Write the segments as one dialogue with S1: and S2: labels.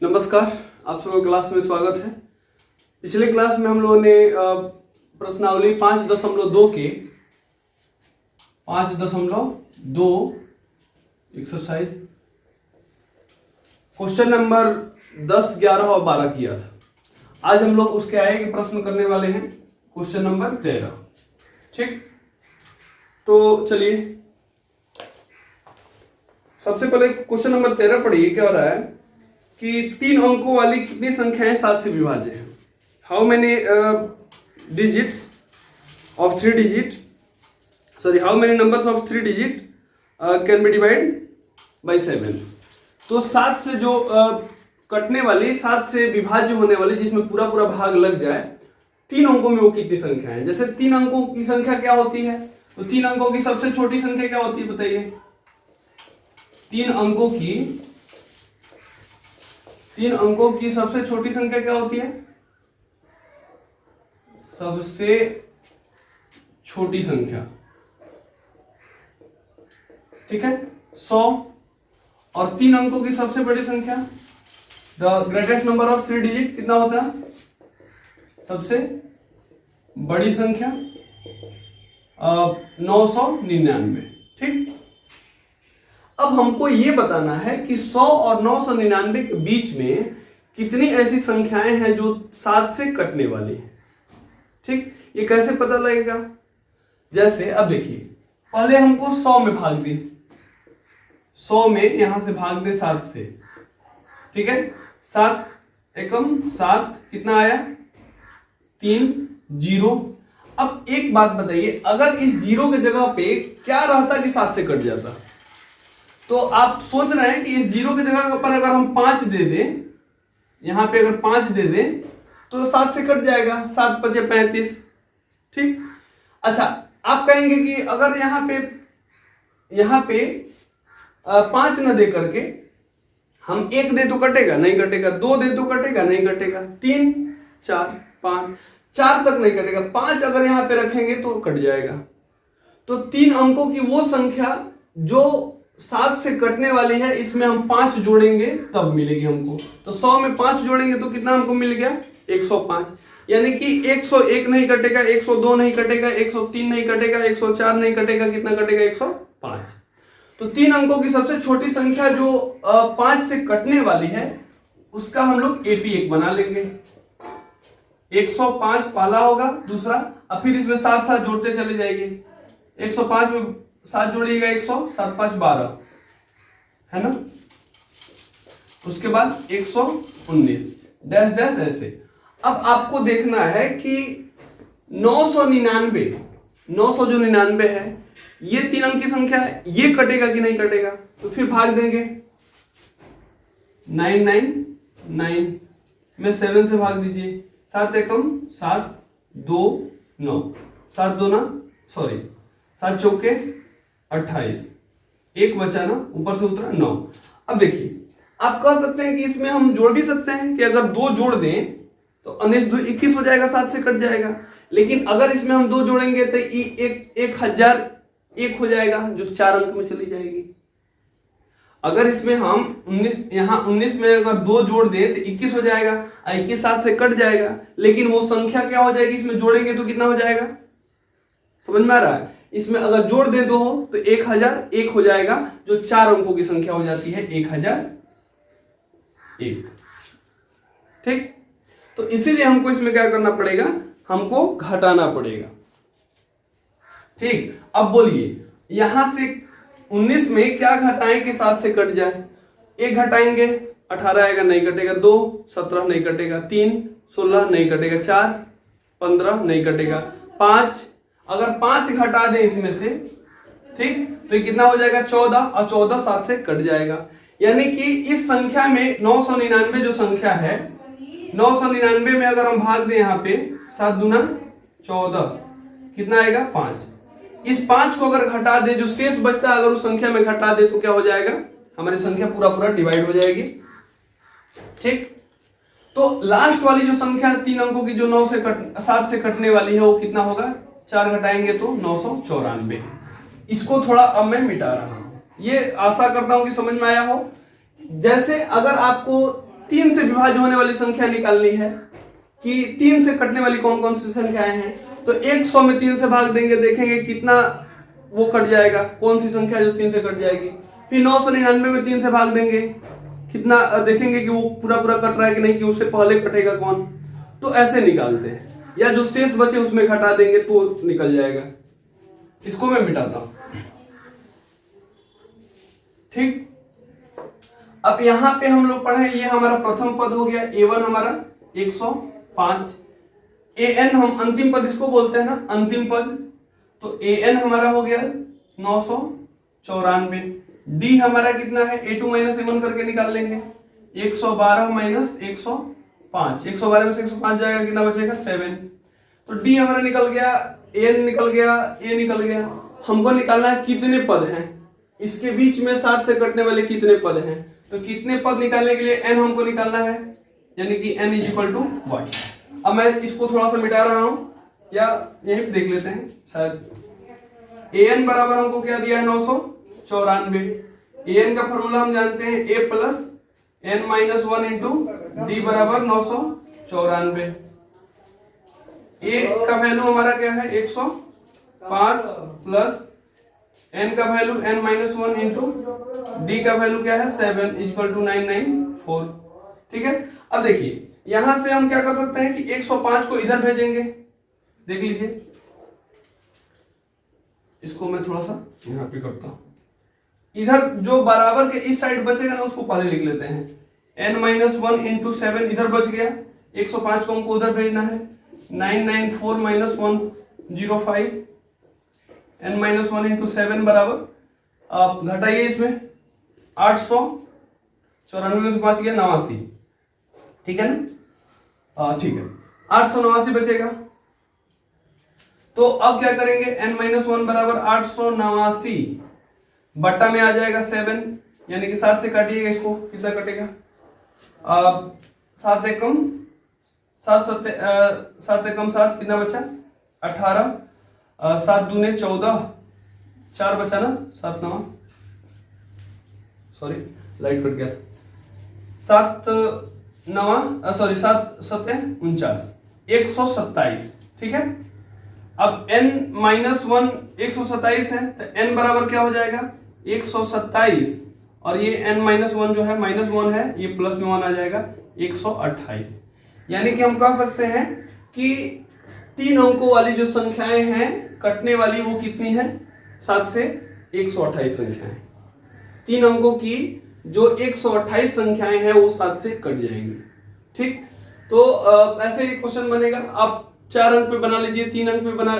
S1: नमस्कार, आप सबको क्लास में स्वागत है। पिछले क्लास में हम लोगों ने प्रश्नावली 5.2 के 5.2 एक्सरसाइज क्वेश्चन नंबर 10, 11 और 12 किया था। आज हम लोग उसके आगे के प्रश्न करने वाले हैं, क्वेश्चन नंबर 13। ठीक, तो चलिए सबसे पहले क्वेश्चन नंबर 13 पढ़िए। क्या हो रहा है कि 3 अंकों वाली कितनी संख्याएं 7 से विभाज्य हैं? How many digits of 3 digit, sorry how many numbers of 3 digit can be divide by 7। तो 7 से जो कटने वाली, 7 से विभाज्य होने वाली, जिसमें पूरा पूरा भाग लग जाए, 3 अंकों में वो कितनी संख्या है? जैसे 3 अंकों की संख्या क्या होती है? तो 3 अंकों की सबसे छोटी संख्या क्या होती है बताइए? 3 अंकों की सबसे छोटी संख्या क्या होती है? सबसे छोटी संख्या, ठीक है, 100। और 3 अंकों की सबसे बड़ी संख्या, the greatest number of 3 digit कितना होता है? सबसे बड़ी संख्या 999। ठीक, अब हमको ये बताना है कि 100 और 999 के बीच में कितनी ऐसी संख्याएं हैं जो 7 से कटने वाली हैं। ठीक, ये कैसे पता लगेगा? जैसे अब देखिए, पहले हमको 100 में भाग दे, 100 में यहां से भाग दे 7 से, ठीक है। 7 एकम 7 कितना आया? 3 0। अब एक बात बताइए, अगर इस 0 के जगह पे क्या रहता कि 7 से कट जाता? तो आप सोच रहे हैं कि इस 0 की जगह पर अगर हम 5 दे दें, यहां पे अगर 5 दे दें तो 7 से कट जाएगा, 7 5 35। ठीक, अच्छा, आप कहेंगे कि अगर यहां पे 5 न दे करके हम 1 दे तो कटेगा? नहीं कटेगा। 2 दे तो कटेगा? नहीं कटेगा। 3 4 5, 4 तक नहीं कटेगा। 5 अगर यहां पे रखेंगे तो कट जाएगा। तो 3 अंकों की वो संख्या जो 7 से कटने वाली है, इसमें हम 5 जोड़ेंगे तब मिलेगी हमको। तो 100 में 5 जोड़ेंगे तो कितना हमको मिल गया? 105। यानी कि 101 नहीं कटेगा, 102 नहीं कटेगा, 103 नहीं कटेगा, 104 नहीं कटेगा, कितना कटेगा? 105। तो 3 अंकों की सबसे छोटी संख्या जो 5 से कटने वाली है, उसका हम लोग AP1 बना लेंगे। 105 पहला होगा, दूसरा, अब फिर इसमें 7 7 जोड़ते चले जाएंगे। 105 में 7 जोड़िएगा 100, 7 5 12, है ना। उसके बाद 119 डैश डैश ऐसे। अब आपको देखना है कि 999 जो 99 है, ये 3 अंक की संख्या है, ये कटेगा कि नहीं कटेगा? तो फिर भाग देंगे 999 में 7 से भाग दीजिए। 7 एकम 7 2 9, 7 2 सॉरी 7 चौके 28, 1 बचा ना, ऊपर से उतरा 9। अब देखिए, आप कह सकते हैं कि इसमें हम जोड़ भी सकते हैं कि अगर 2 जोड़ दें तो 19 2 21 हो जाएगा, 7 से कट जाएगा। लेकिन अगर इसमें हम 2 जोड़ेंगे तो 1001 हो जाएगा, जो 4 अंक में चली जाएगी। अगर इसमें हम 19 में अगर 2 जोड़ दें तो 21 हो जाएगा, 21 7 से कट जाएगा। लेकिन वो संख्या क्या हो जाएगी? इसमें जोड़ेंगे तो कितना हो जाएगा? समझ में आ रहा है? इसमें अगर जोड़ दे 2 तो 1001 हो जाएगा, जो 4 अंकों की संख्या हो जाती है 1001। ठीक, तो इसीलिए हमको इसमें क्या करना पड़ेगा? हमको घटाना पड़ेगा। ठीक, अब बोलिए, यहां से 19 में क्या घटाएं कि 7 से कट जाए? 1 घटाएंगे 18 आएगा, नहीं कटेगा। 2 17 नहीं कटेगा। 3 16 नहीं कटेगा। 4 15 नहीं कटेगा। 5 अगर 5 घटा दें इसमें से, ठीक, तो ये कितना हो जाएगा? 14, और 14 7 से कट जाएगा। यानी कि इस संख्या में 999 जो संख्या है, 999 में अगर हम भाग दें यहाँ पे 7 दूना 14, कितना आएगा? 5। इस 5 को अगर घटा दे, जो शेष बचता है अगर उस संख्या में घटा दे तो क्या हो जाएगा? हमारी संख्या पूरा डिवाइड हो जाएगी। ठीक, तो लास्ट वाली जो संख्या 3 अंकों की जो 7 से कटने वाली है, वो कितना होगा? 4 घटाएंगे तो 994। इसको थोड़ा अब मैं मिटा रहा हूं, ये आशा करता हूं कि समझ में आया हो। जैसे अगर आपको 3 से विभाज्य होने वाली संख्या निकालनी है कि 3 से कटने वाली कौन कौन सी संख्याएं हैं। तो 100 में 3 से भाग देंगे, देखेंगे कितना वो कट जाएगा, कौन सी संख्या जो 3 से कट जाएगी। फिर 999 में 3 से भाग देंगे, कितना देखेंगे कि वो पूरा पूरा कट रहा है कि नहीं, कि उससे पहले कटेगा कौन। तो ऐसे निकालते हैं, या जो शेष बचे उसमें घटा देंगे तो निकल जाएगा। इसको मैं मिटाता हूं, ठीक। अब यहां पे हम लोग पढ़े, ये हमारा प्रथम पद हो गया, A1 हमारा 105, AN हम अंतिम पद इसको बोलते हैं ना, अंतिम पद। तो AN हमारा हो गया 994, D हमारा कितना है, A2 माइनस A1 करके निकाल लेंगे, 112 माइनस 105, 112 में से 105 जाएगा, कितना बचेगा 7। तो D हमारा निकल गया, AN निकल गया, A निकल गया। हमको निकालना है कितने पद हैं इसके बीच में, 7 से कटने वाले कितने पद हैं। तो कितने पद निकालने के लिए n हमको निकालना है, यानी कि n इक्वल टू 1। अब मैं इसको थोड़ा सा मिटा रहा हूं, या यहीं पे देख लेते हैं शायद। an बराबर हमको क्या दिया है, 994। an का फॉर्मूला हम जानते हैं, a plus n minus 1 into D बराबर 994। a का वैल्यू हमारा क्या है, 105 प्लस n का value n minus 1 into D का वैल्यू क्या है 7 इक्वल टू 994। ठीक है। अब देखिए यहां से हम क्या कर सकते हैं कि 105 को इधर भेजेंगे, देख लीजिए, इसको मैं थोड़ा सा यहां पे करता हूं। इधर जो बराबर के इस साइड बचेगा ना, उसको पहले लिख लेते हैं, n माइनस 1 इंटू 7 इधर बच गया, 105 को हमको उधर भेजना है, 994 माइनस 105, n माइनस 1 इंटू 7 बराबर, आप घटाइए इसमें 894 में से 5 गया 89, ठीक है ना, ठीक है, 889 बचेगा। तो अब क्या करेंगे, n माइनस 1 बराबर 889 बट्टा में आ जाएगा 7, यानी कि 7 से काटिएगा इसको, कितना कटेगा, 7 एकम 7 कितना बचा 18, 7 दूने 14, 4 बचा ना, 7 9, सॉरी लाइट कट गया था, 7 9 सॉरी 7 7 49, 127, ठीक है। अब n माइनस 1 127 है, तो n बराबर क्या हो जाएगा 127, और ये n माइनस 1 जो है माइनस 1 है, ये प्लस में 1 आ जाएगा 128। यानी कि हम कह सकते हैं कि 3 अंकों वाली जो संख्याएं हैं कटने वाली, वो कितनी है, 7 से 128 संख्याएं। 3 अंकों की जो 128 संख्याएं हैं वो 7 से कट जाएंगी, ठीक। तो ऐसे ही क्वेश्चन बनेगा, आप 4 अंक पे बना लीजिए, 3 अंक पे बना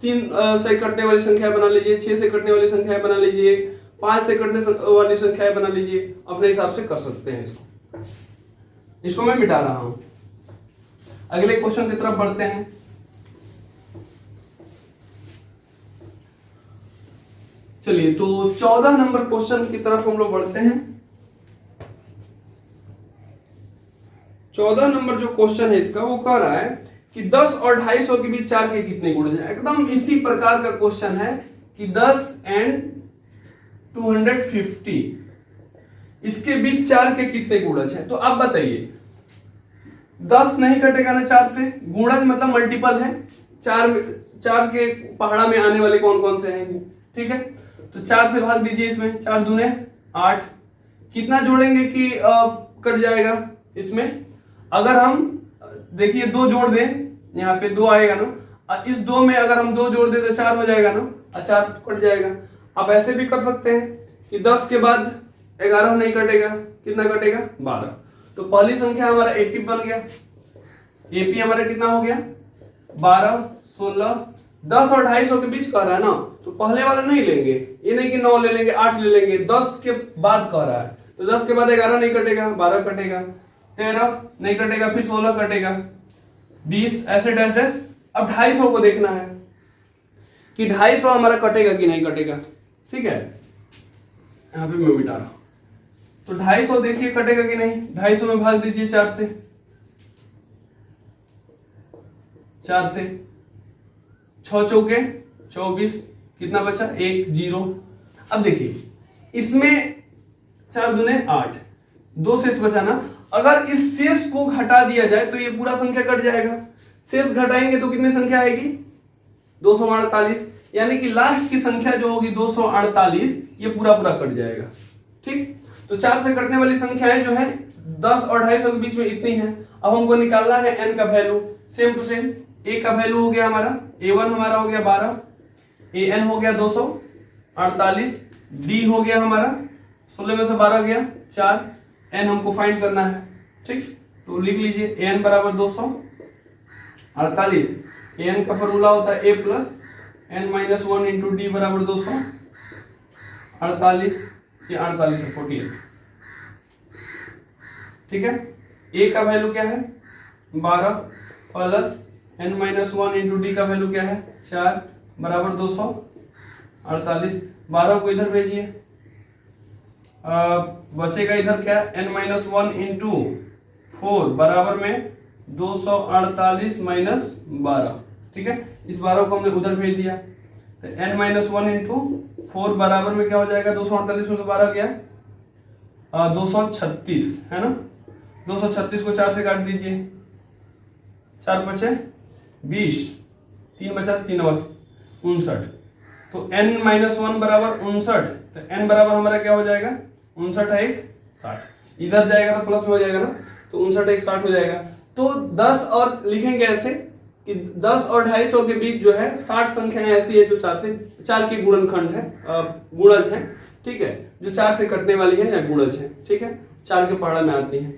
S1: 3 से कटने वाली संख्या बना लीजिए, 6 से कटने वाली संख्या बना लीजिए, 5 से कटने वाली संख्या बना लीजिए, अपने हिसाब से कर सकते हैं। इसको मैं मिटा रहा हूं। अगले क्वेश्चन की तरफ बढ़ते हैं। चलिए, तो 14 नंबर क्वेश्चन की तरफ हम लोग बढ़ते हैं। 14 नंबर जो क्वेश्चन है इसका, वो कह रहा है कि 10 और 250 के बीच 4 के कितने गुणज हैं। एकदम इसी प्रकार का क्वेश्चन है कि 10 एंड 250 इसके बीच 4 के कितने गुणज हैं। तो आप बताइए, 10 नहीं कटेगा ना 4 से, गुणज मतलब मल्टीपल है, 4 के पहाड़ा में आने वाले कौन कौन से हैं, ठीक है। तो 4 से भाग दीजिए इसमें, 4 दूने 8, कितना जोड़ेंगे कि कट जाएगा इसमें। अगर हम देखिए 2 जोड़ दें, यहाँ पे 2 आएगा ना, इस 2 में अगर हम 2 जोड़ दें तो 4 हो जाएगा ना, 4 कट जाएगा। आप ऐसे भी कर सकते हैं कि 10 के बाद 11 नहीं कटेगा, कितना कटेगा 12। तो पहली संख्या हमारा एपी बन गया, एपी हमारा कितना हो गया 12 16। 10 और 250 के बीच कह रहा है ना, तो पहले वाला नहीं लेंगे, ये नहीं कि 9 ले लेंगे 8 ले लेंगे, 10 के बाद कह रहा है, तो 10 के बाद 11 नहीं कटेगा, 12 कटेगा, 13 नहीं कटेगा, फिर 16 कटेगा, 20, ऐसे डैश डैश। अब 250 को देखना है कि 250 हमारा कटेगा कि नहीं कटेगा, ठीक है। यहां पे मैं मिटा रहा हूं, तो 250 देखिए कटेगा कि नहीं। 250 में भाग दीजिए 4 से, 6 चौके 24, कितना बचा 1 0। अब देखिए इसमें 4 दूने 8, 2 शेष बचाना। अगर इस शेष को हटा दिया जाए तो ये पूरा संख्या कट जाएगा। शेष घटाएंगे तो कितनी संख्या आएगी? 248, यानी कि लास्ट की संख्या जो होगी 248, ये पूरा कट जाएगा। ठीक, तो 4 से कटने वाली संख्याएं जो है 10 और 250 के बीच में इतनी है। अब हमको निकालना है n का value. Same to same, a का वैल्यू हो गया हमारा, a1 हमारा हो गया 12, an हो गया 248, d हो गया हमारा 16 में से 12 गया 4, n हमको फाइंड करना है। ठीक, तो लिख लीजिए an बराबर 248। an का फॉर्मूला होता है a plus n minus 1 into D बराबर 248, ये 48 है 48। ठीक है, a का वैल्यू क्या है 12 plus n minus 1 into D का वैल्यू क्या है 4 बराबर 248। 12 को इधर भेजिए, बचेगा इधर क्या n माइनस 1 इंटू 4 बराबर में 248 माइनस 12। ठीक है, इस 12 को हमने उधर भेज दिया, तो n माइनस 1 इंटू 4 बराबर में क्या हो जाएगा, 248 में से 12 गया 236, है ना। 236 को 4 से काट दीजिए, 4 बचे 20, 3 बचा 3 59, तो n माइनस 1 बराबर 59, तो n बराबर हमारा क्या हो जाएगा 59 है 1 60, इधर जाएगा तो प्लस में हो जाएगा ना, तो 59 एक 60 हो जाएगा। तो 10 और लिखेंगे ऐसे कि 10 और 250 के बीच जो है 60 संख्याएं ऐसी है जो 4 की गुणनखंड है, गुणज है। ठीक है, जो 4 से कटने वाली है या गुणज है। ठीक है, 4 के पहाड़ा में आती है।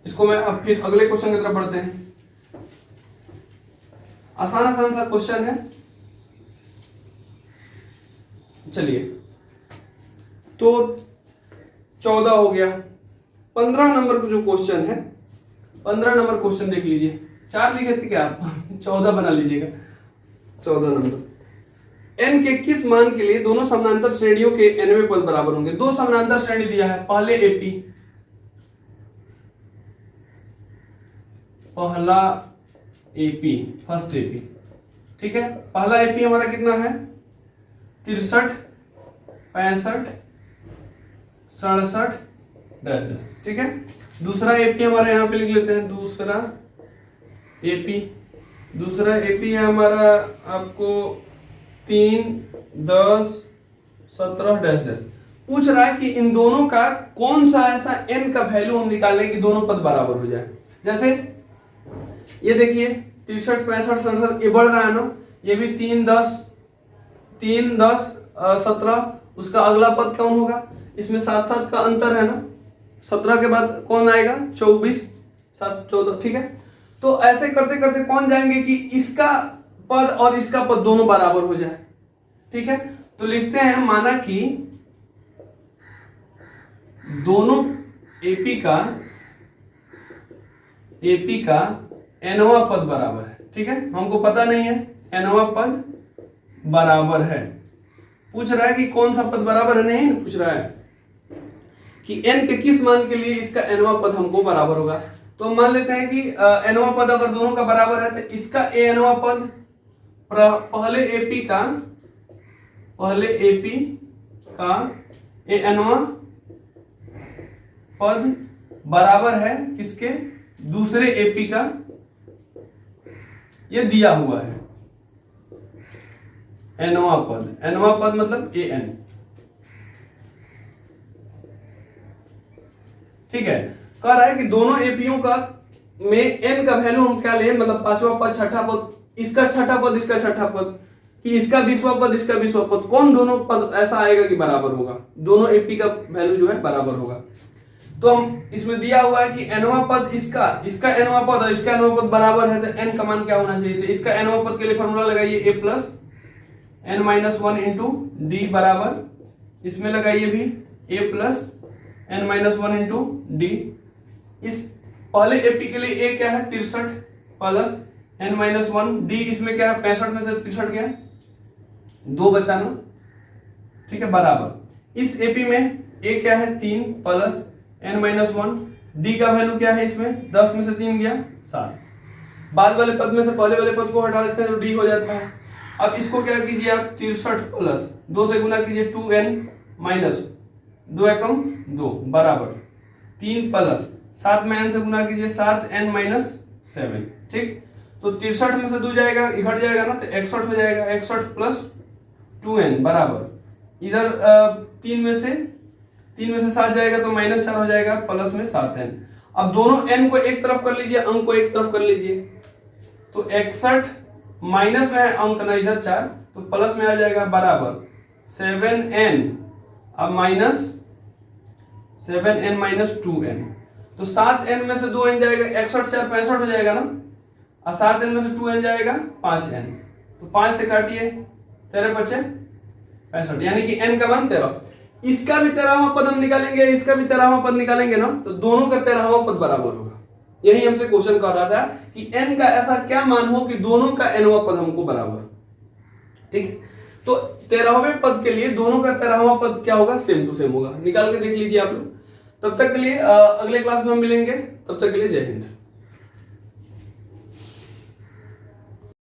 S1: इसको मैं अब फिर अगले क्वेश्चन की तरफ बढ़ते हैं। आसान सा क्वेश्चन है, चलिए। तो 14 हो गया। 15 नंबर का जो क्वेश्चन है, 15 नंबर क्वेश्चन देख लीजिए। 4 लिखे थे क्या आप? 14 बना लीजिएगा। 14 नंबर, n के किस मान के लिए दोनों समानांतर श्रेणियों के nवें पद बराबर होंगे? दो समानांतर श्रेणी दिया है, पहले AP, पहला AP, फर्स्ट AP। ठीक है, पहला AP हमारा कितना है 63, 65, 67, 10। ठीक है, दूसरा AP हमारा यहाँ पे लिख लेते हैं, दूसरा AP है हमारा आपको 3, 10, 17, 10। पूछ रहा है कि इन दोनों का कौन सा ऐसा n का वैल्यू हम निकालें कि दोनों पद बराबर हो जाए। जैसे ये देखिए 63, 65, 67 ये बढ़ रहा है ना, ये भी 3, 10, 17, उसका अगला पद कौन होगा? इसमें 7 का अंतर है ना, 17 के बाद कौन आएगा 24, 7, 14। ठीक है, तो ऐसे करते करते कौन जाएंगे कि इसका पद और इसका पद दोनों बराबर हो जाए। ठीक है, तो लिखते हैं, माना कि दोनों AP का nवां पद बराबर है। ठीक है, हमको पता नहीं है nवां पद बराबर है। पूछ रहा है कि कौन सा पद बराबर है, नहीं पूछ रहा है कि n के किस मान के लिए इसका nवां पद हमको बराबर होगा। तो मान लेते हैं कि nवां पद अगर दोनों का बराबर है तो इसका nवां पद पहले AP का nवां पद बराबर है किसके? दूसरे AP का, ये दिया हुआ है nवां पद मतलब an। ठीक है, कह रहा है कि दोनों एपीओ का में n का वैल्यू हम क्या लें, मतलब पांचवा पद, छठा पद, इसका छठा पद, इसका छठा पद, कि इसका 20वां पद, इसका 20वां पद, कौन दोनों पद ऐसा आएगा कि बराबर होगा, दोनों एपी का वैल्यू जो है बराबर होगा। तो हम इसमें दिया हुआ है कि nवां पद इसका nवां पद और इसका nवां पद बराबर है, तो n का मान क्या होना चाहिए? तो इसका nवां पद के लिए फॉर्मूला लगाइए a plus n minus 1 into D बराबर, इसमें लगाइए भी a plus n minus 1 into D. इस पहले एपी के लिए a क्या है 63 प्लस n माइनस 1, डी इसमें क्या है 65 में से 63 गया, 2 बचा ना। ठीक है, बराबर इस एपी में a क्या है 3 प्लस n माइनस 1, डी का वैल्यू क्या है इसमें 10 में से 3 गया 7। बाद वाले पद में से पहले वाले पद को हटा देते हैं तो डी हो जाता है। अब इसको क्या कीजिए आप 63 प्लस 2 से गुना कीजिए 2n माइनस 2 एकम 2 बराबर 3 प्लस 7 में n से गुना कीजिए 7n माइनस 7, ठीक। तो 63 में से 2 जाएगा, घट जाएगा ना, तो 61 हो जाएगा। 61 प्लस 2n बराबर इधर 3 में से 7 जाएगा तो माइनस 4 हो जाएगा, प्लस में 7n। अब दोनों n को एक तरफ कर लीजिए, अंक को एक तरफ कर लीजिए, तो 61 माइनस में है अंक ना इधर 4, तो प्लस में आ जाएगा बराबर 7n अब माइनस 7n माइनस 2n। तो 7n में से 2n जाएगा, 61 4 65 हो जाएगा ना, और 7n में से 2n जाएगा 5n, तो 5 से काटिए 13 बचे 65, यानी कि n का मान 13। इसका भी 13वां पद हम निकालेंगे, इसका भी 13वां पद निकालेंगे ना, तो दोनों का 13वां पद बराबर होगा। यही हमसे क्वेश्चन कर रहा था कि n का ऐसा क्या मान हो कि दोनों का nवां पद हमको बराबर, ठीक। तो 13वें पद के लिए दोनों का 13वां पद क्या होगा, सेम टू सेम होगा। निकाल के देख लीजिए आप लोग। तब तक के लिए अगले क्लास में हम मिलेंगे, तब तक के लिए जय हिंद।